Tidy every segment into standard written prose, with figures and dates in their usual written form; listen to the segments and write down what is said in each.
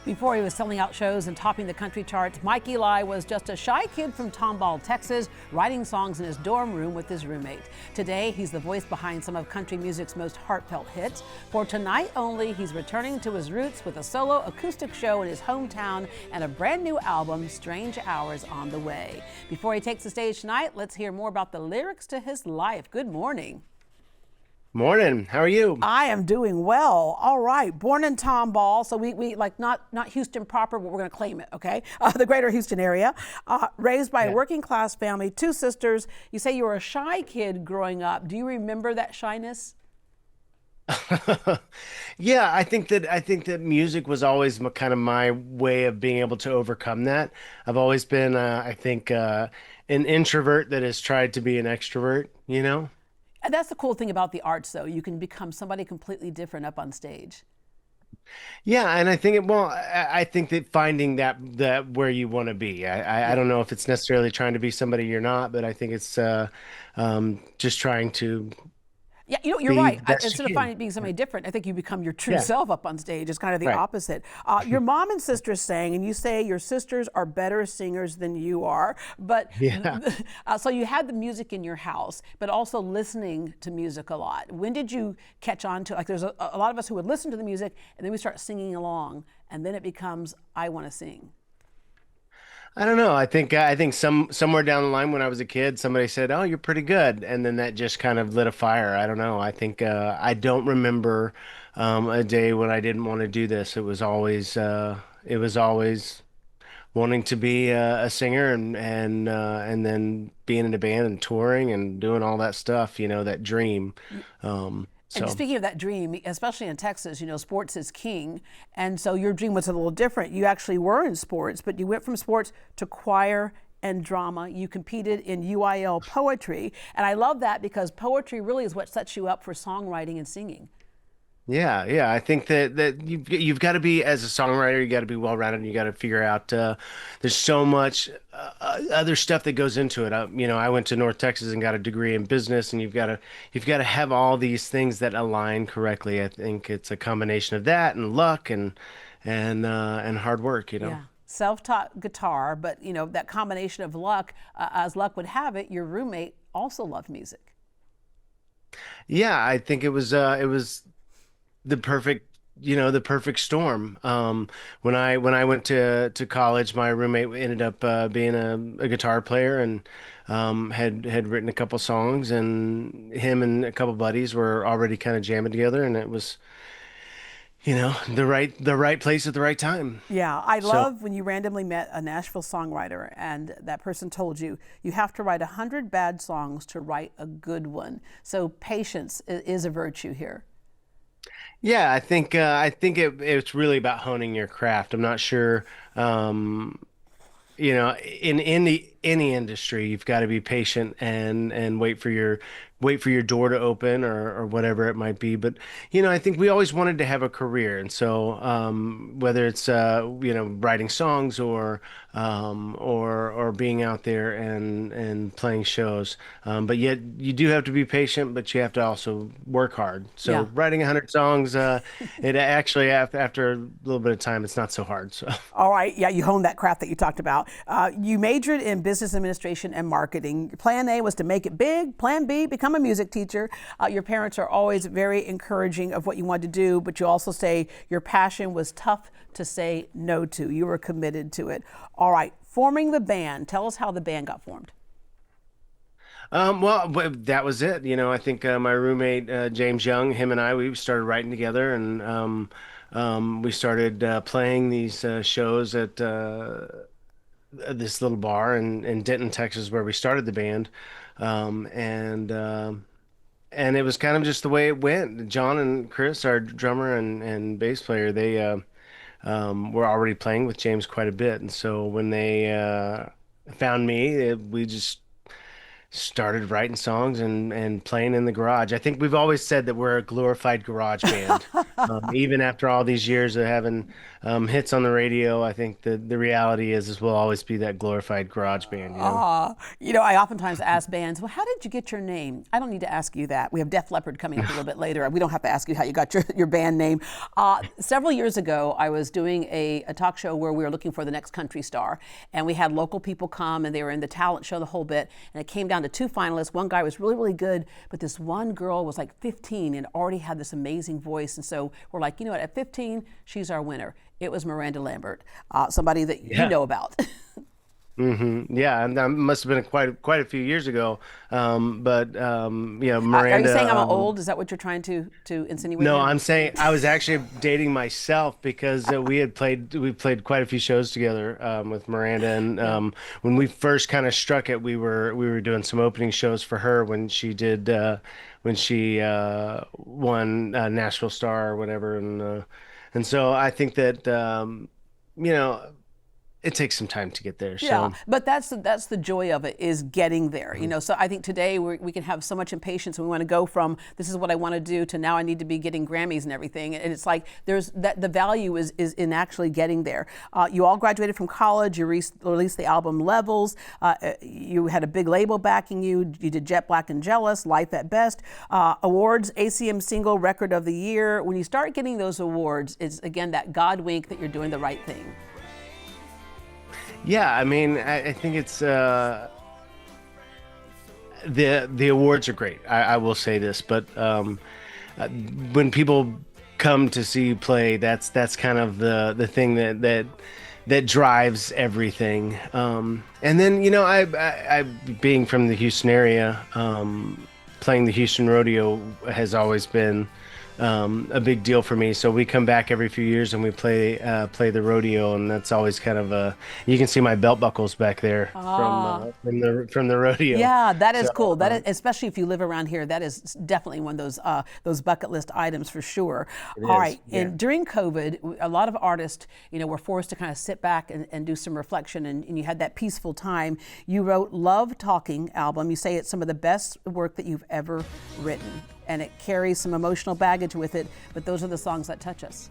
Before he was selling out shows and topping the country charts, Mike Eli was just a shy kid from Tomball, Texas, writing songs in his dorm room with his roommate. Today, he's the voice behind some of country music's most heartfelt hits. For tonight only, he's returning to his roots with a solo acoustic show in his hometown and a brand new album, Strange Hours, on the way. Before he takes the stage tonight, let's hear more about the lyrics to his life. Good morning. Morning. How are you? I am doing well. All right. Born in Tomball, so we like not Houston proper, but we're going to claim it, okay? The greater Houston area. Raised by a working class family, two sisters. You say you were a shy kid growing up. Do you remember that shyness? Yeah, I think that music was always kind of my way of being able to overcome that. I've always been, I think, an introvert that has tried to be an extrovert, you know? And that's the cool thing about the arts, though. You can become somebody completely different up on stage. Yeah, and I think that finding that where you want to be. I Yeah. don't know if it's necessarily trying to be somebody you're not, but I think it's just trying to Yeah, you're be right. the best Instead of you can. finding being somebody different, I think you become your true Yeah, self up on stage. It's kind of the right. opposite. Your mom and sisters sang, and you say your sisters are better singers than you are. But Yeah. so you had the music in your house, but also listening to music a lot. When did you catch on to like? There's a lot of us who would listen to the music, and then we start singing along, and then it becomes I want to sing. I don't know. I think somewhere down the line when I was a kid, somebody said, "Oh, you're pretty good," and then that just kind of lit a fire. I don't know. I think I don't remember a day when I didn't want to do this. It was always wanting to be a singer and then being in a band and touring and doing all that stuff. You know, that dream. And So. speaking of that dream, especially in Texas, sports is king. And so your dream was a little different. You actually were in sports, but you went from sports to choir and drama. You competed in UIL poetry. And I love that because poetry really is what sets you up for songwriting and singing. Yeah, yeah. I think that you've got to be as a songwriter, you got to be well-rounded. You got to figure out. There's so much other stuff that goes into it. I went to North Texas and got a degree in business, and you've got to have all these things that align correctly. I think it's a combination of that and luck and hard work. Yeah. Self-taught guitar, but that combination of luck, as luck would have it, your roommate also loved music. Yeah. I think it was the perfect storm. When I went to college, my roommate ended up being a guitar player and had written a couple songs, and him and a couple buddies were already kind of jamming together, and it was the right place at the right time. Yeah, I So. love when you randomly met a Nashville songwriter and that person told you you have to write 100 bad songs to write a good one. So patience is a virtue here. Yeah, I think it's really about honing your craft. I'm not sure. Um, in any industry, you've got to be patient and wait for your door to open or whatever it might be. But I think we always wanted to have a career, and so whether it's writing songs or being out there and playing shows, but yet you do have to be patient, but you have to also work hard. So Yeah. writing 100 songs, it actually after a little bit of time, it's not so hard. So. All right. Yeah, you honed that craft that you talked about. You majored in business administration and marketing. Plan A was to make it big. Plan B, become a music teacher. Your parents are always very encouraging of what you wanted to do, but you also say your passion was tough to say no to. You were committed to it. All right. Forming the band. Tell us how the band got formed. Well, that was it. I think my roommate James Young, him and I, we started writing together, and we started playing these shows at this little bar in Denton, Texas, where we started the band, um, and uh, and it was kind of just the way it went. John and Chris, our drummer and bass player, they were already playing with James quite a bit, and so when they found me, we just started writing songs and playing in the garage. I think we've always said that we're a glorified garage band. Even after all these years of having hits on the radio, I think the reality is we'll always be that glorified garage band, you know? I oftentimes ask bands, well, how did you get your name? I don't need to ask you that. We have Def Leppard coming up a little bit later. We don't have to ask you how you got your band name. Several years ago, I was doing a talk show where we were looking for the next country star, and we had local people come, and they were in the talent show the whole bit, and it came down to two finalists. One guy was really, really good, but this one girl was like 15 and already had this amazing voice, and so we're like, you know what, at 15, she's our winner. It was Miranda Lambert, somebody that you know about. Yeah, and that must have been quite a few years ago. Are you Miranda. saying I'm old? Is that what you're trying to insinuate No, here? I'm saying I was actually dating myself because we played quite a few shows together with Miranda, and when we first kind of struck it, we were doing some opening shows for her when she won Nashville Star or whatever, and so I think that you know it takes some time to get there. Yeah, So. but that's the joy of it, is getting there. So I think today we can have so much impatience, and we want to go from this is what I want to do to now I need to be getting Grammys and everything. And it's like there's that the value is in actually getting there. You all graduated from college. You released the album Levels. You had a big label backing you. You did Jet Black and Jealous, Life at Best, awards, ACM Single Record of the Year. When you start getting those awards, it's again that God wink that you're doing the right thing. Yeah, I mean, I think it's the awards are great. I will say this, but when people come to see you play, that's kind of the thing that drives everything. And then I being from the Houston area, playing the Houston Rodeo has always been a big deal for me. So we come back every few years and we play the rodeo, and that's always kind of you can see my belt buckles back there from the rodeo. Yeah, that is So, cool. That is, especially if you live around here, that is definitely one of those bucket list items for sure. All right, yeah. and during COVID, a lot of artists, were forced to kind of sit back and do some reflection, and you had that peaceful time. You wrote Love Talking album. You say it's some of the best work that you've ever written, and it carries some emotional baggage with it, but those are the songs that touch us.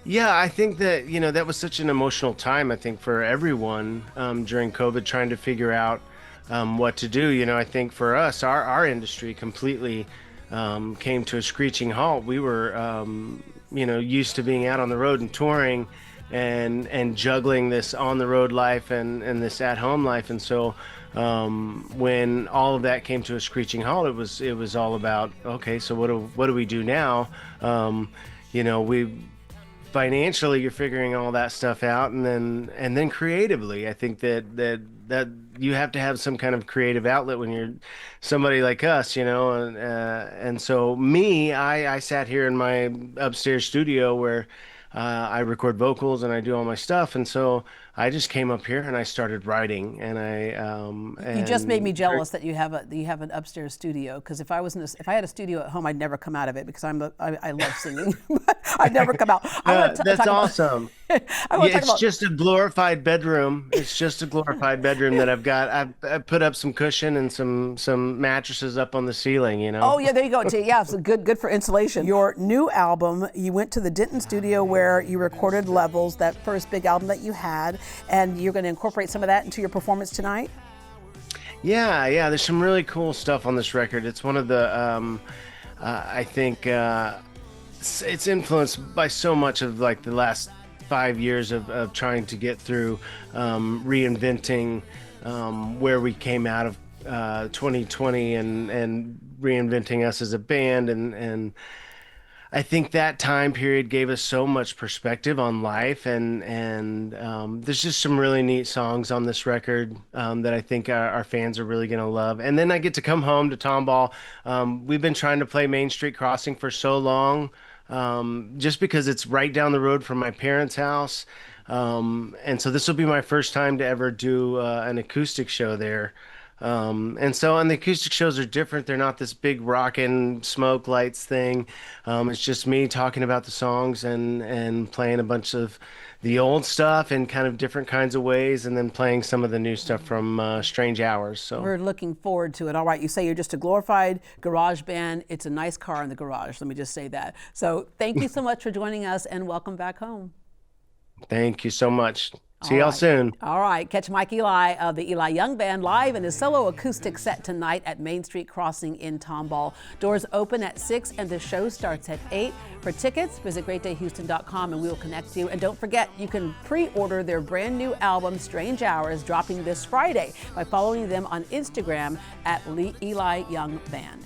Yeah, I think that that was such an emotional time. I think for everyone during COVID, trying to figure out what to do. I think for us, our industry completely came to a screeching halt. We were used to being out on the road and touring, and juggling this on the road life and this at home life, and so when all of that came to a screeching halt, it was all about, okay, so what do we do now? We financially, you're figuring all that stuff out, and then creatively, I think that you have to have some kind of creative outlet when you're somebody like us, and so I sat here in my upstairs studio where I record vocals and I do all my stuff, and so I just came up here and I started writing, and You just made me jealous that you have an upstairs studio, because if I had a studio at home, I'd never come out of it, because I love singing. I'd never come out. That's awesome. It's just a glorified bedroom. It's just a glorified bedroom that I've got. I've put up some cushion and some mattresses up on the ceiling. Oh yeah, there you go. Yeah, so good for insulation. Your new album, you went to the Denton studio where you recorded Levels, that first big album that you had, and you're going to incorporate some of that into your performance tonight. Yeah. There's some really cool stuff on this record. It's one of the I think it's influenced by so much of like the last 5 years of trying to get through reinventing where we came out of 2020 and reinventing us as a band, and I think that time period gave us so much perspective on life, and there's just some really neat songs on this record that I think our fans are really gonna love. And then I get to come home to Tomball. We've been trying to play Main Street Crossing for so long, just because it's right down the road from my parents' house, and so this will be my first time to ever do an acoustic show there. And the acoustic shows are different. They're not this big rockin' smoke lights thing. It's just me talking about the songs and playing a bunch of the old stuff in kind of different kinds of ways, and then playing some of the new stuff from Strange Hours. So we're looking forward to it. All right, you say you're just a glorified garage band. It's a nice car in the garage. Let me just say that. So thank you so much for joining us, and welcome back home. Thank you so much. See y'all soon. All right. Catch Mike Eli of the Eli Young Band live in his solo acoustic set tonight at Main Street Crossing in Tomball. Doors open at 6 and the show starts at 8. For tickets, visit greatdayhouston.com and we will connect you. And don't forget, you can pre-order their brand new album, Strange Hours, dropping this Friday by following them on Instagram at Eli Young Band.